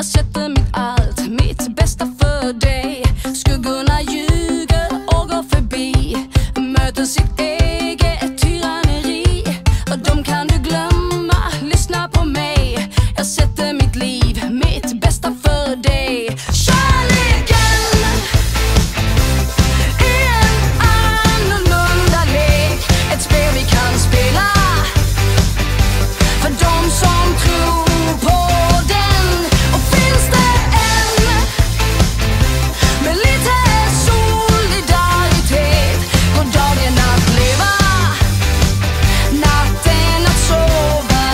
Jag sätter mitt allt, mitt bästa för dig. Skuggorna ljuger och går förbi, möter sitt eget tyranneri. Och de kan du glömma, lyssna på mig. Jag sätter mitt liv, mitt bästa för dig. Kärleken är en annorlunda lek, ett spel vi kan spela för de som tror på den. Och finns det en med lite solidaritet, går dagen att leva, natten att sova.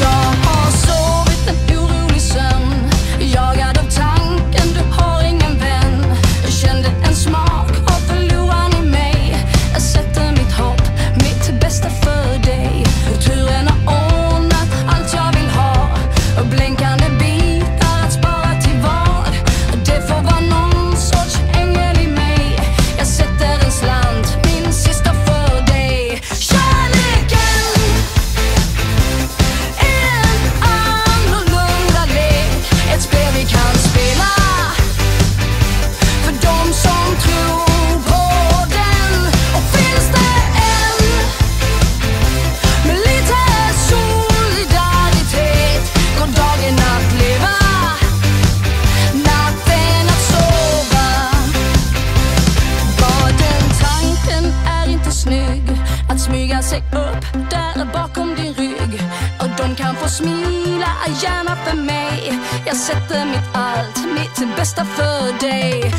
Jag har sovit en orolig sömn, jagad av tanken du har ingen vän. Jag kände en smak av förloran i mig. Jag sätter mitt hopp, mitt bästa för dig. Turen har ordnat allt jag vill ha, och blänkande bitar att spara till vad. Det får vara någon sorts ängel i mig. Jag sätter en slant, min sista för dig. Kärleken är en annorlunda lek, ett spel vi kan spela för de som tror på den. Och finns det en med lite solidaritet, går dagen att leva, natten att sova. Bara den tanken är inte snygg, att smyga sig upp där bakom din rygg. Och de kan få smila gärna för mig. Jag sätter mitt allt, mitt bästa för dig.